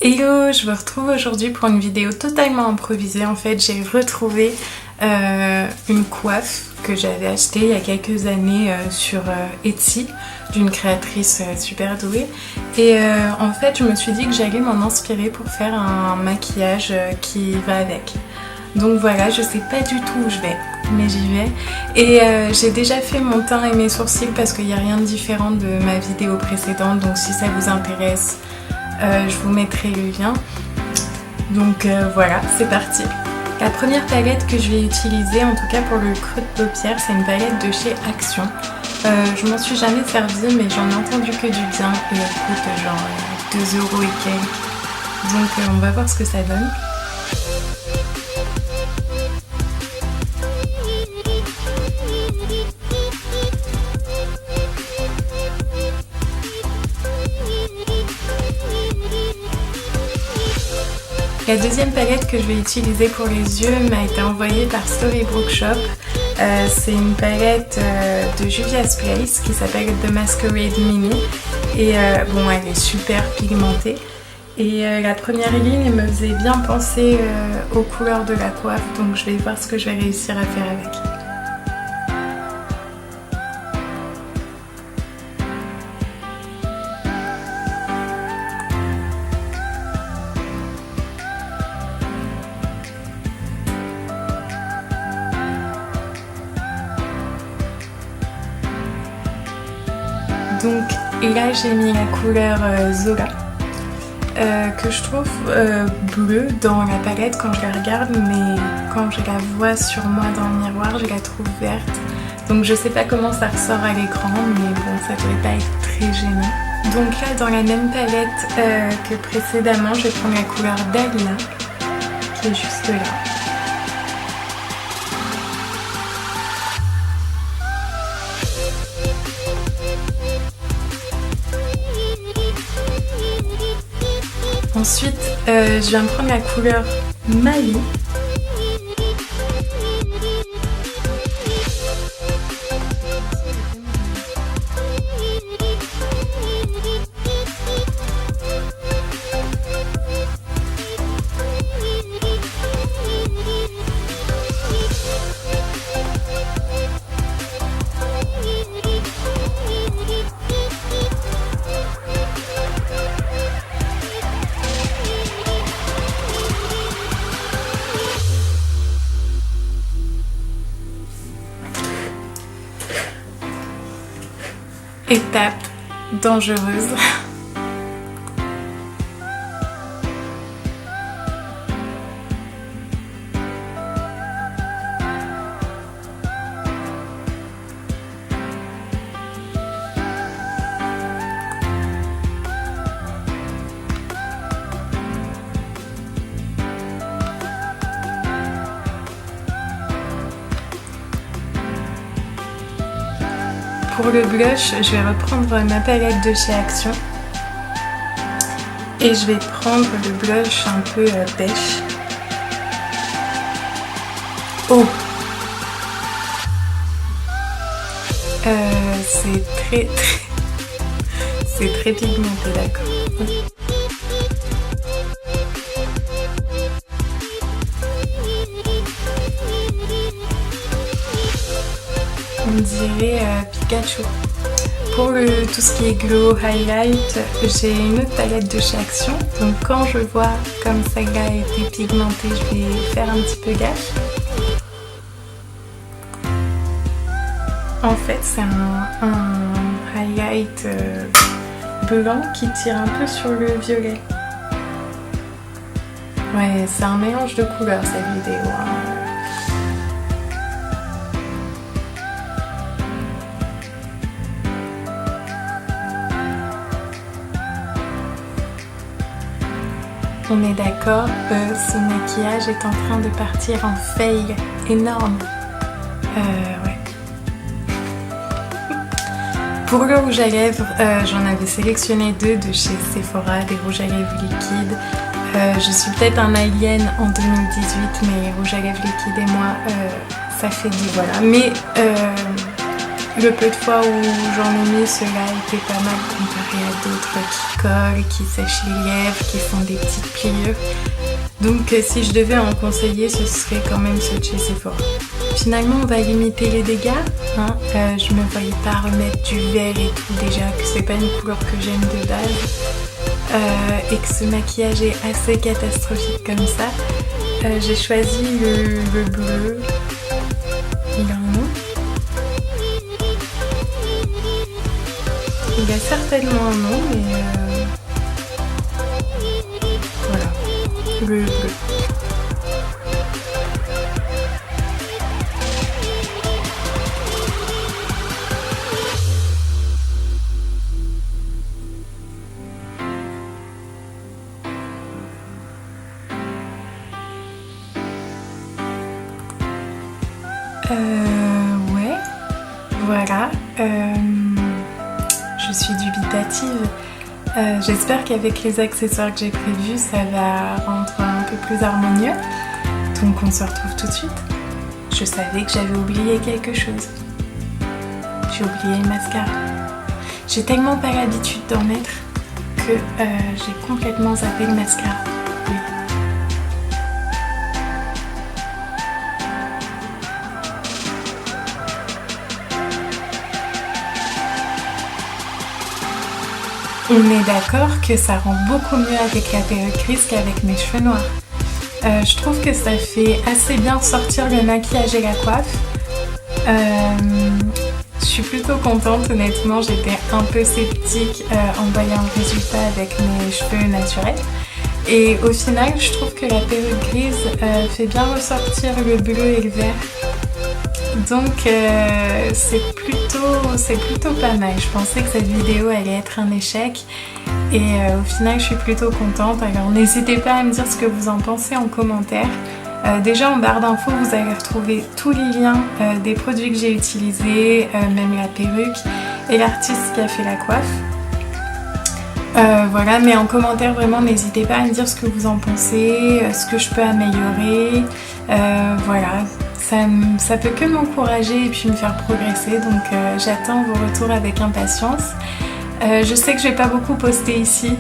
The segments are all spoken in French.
Hello, je vous retrouve aujourd'hui pour une vidéo totalement improvisée. En fait, j'ai retrouvé une coiffe que j'avais achetée il y a quelques années sur Etsy d'une créatrice super douée. Et en fait, je me suis dit que j'allais m'en inspirer pour faire un maquillage qui va avec. Donc voilà, je sais pas du tout où je vais, mais j'y vais. Et j'ai déjà fait mon teint et mes sourcils parce qu'il n'y a rien de différent de ma vidéo précédente. Donc si ça vous intéresse, je vous mettrai le lien. Donc voilà, c'est parti. La première palette que je vais utiliser, en tout cas pour le creux de paupière, c'est une palette de chez Action. Je m'en suis jamais servie, mais j'en ai entendu que du bien et elle coûte genre 2 € et quelques. Donc on va voir ce que ça donne. La deuxième palette que je vais utiliser pour les yeux m'a été envoyée par Storybrooke Shop. C'est une palette de Juvia's Place qui s'appelle The Masquerade Mini. Et bon, elle est super pigmentée. Et la première ligne me faisait bien penser aux couleurs de la coiffe. Donc je vais voir ce que je vais réussir à faire avec. Donc, et là j'ai mis la couleur Zola que je trouve bleue dans la palette quand je la regarde, mais quand je la vois sur moi dans le miroir, je la trouve verte. Donc je sais pas comment ça ressort à l'écran, mais bon, ça devrait pas être très gênant. Donc là, dans la même palette que précédemment, je vais prendre la couleur Dahlia qui est juste là. Ensuite, je viens de prendre la couleur Mali. Étape dangereuse. Pour le blush, je vais reprendre ma palette de chez Action et je vais prendre le blush un peu beige. Oh, c'est très pigmenté, d'accord. On dirait Pikachu. Pour tout ce qui est glow highlight, j'ai une autre palette de chez Action. Donc quand je vois comme celle-là a été pigmentée, je vais faire un petit peu gaffe. En fait, c'est un highlight blanc qui tire un peu sur le violet. Ouais, c'est un mélange de couleurs cette vidéo, hein. On est d'accord, ce maquillage est en train de partir en fail énorme. Ouais. Pour le rouge à lèvres, j'en avais sélectionné 2 de chez Sephora, des rouges à lèvres liquides. Je suis peut-être un alien en 2018, mais rouge à lèvres liquide et moi, ça fait du voilà. Mais Le peu de fois où j'en ai mis, ceux-là étaient pas mal comparé à d'autres qui collent, qui sèchent les lèvres, qui font des petites pliures. Donc si je devais en conseiller, ce serait quand même ceux de chez Sephora. Finalement, on va limiter les dégâts. Hein. Je me voyais pas remettre du vert et tout déjà, que c'est pas une couleur que j'aime de base. Et que ce maquillage est assez catastrophique comme ça. J'ai choisi le bleu. Il a un nom. Il a certainement un nom, mais voilà, le bleu. Ouais, voilà. Je suis dubitative. J'espère qu'avec les accessoires que j'ai prévus, ça va rendre un peu plus harmonieux. Donc on se retrouve tout de suite. Je savais que j'avais oublié quelque chose. J'ai oublié le mascara. J'ai tellement pas l'habitude d'en mettre que j'ai complètement zappé le mascara. Oui. On est d'accord que ça rend beaucoup mieux avec la perruque grise qu'avec mes cheveux noirs. Je trouve que ça fait assez bien sortir le maquillage et la coiffe. Je suis plutôt contente, honnêtement, j'étais un peu sceptique en voyant le résultat avec mes cheveux naturels. Et au final, je trouve que la perruque grise fait bien ressortir le bleu et le vert. Donc c'est plutôt pas mal. Je pensais que cette vidéo allait être un échec et au final je suis plutôt contente. Alors n'hésitez pas à me dire ce que vous en pensez en commentaire. Déjà en barre d'infos vous allez retrouver tous les liens des produits que j'ai utilisés, même la perruque et l'artiste qui a fait la coiffe. Voilà, mais en commentaire vraiment n'hésitez pas à me dire ce que vous en pensez, ce que je peux améliorer, voilà. Ça peut que m'encourager et puis me faire progresser, donc j'attends vos retours avec impatience. Je sais que je vais pas beaucoup poster ici,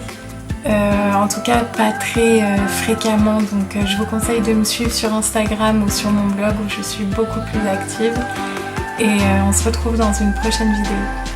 en tout cas pas très fréquemment, donc je vous conseille de me suivre sur Instagram ou sur mon blog où je suis beaucoup plus active. Et on se retrouve dans une prochaine vidéo.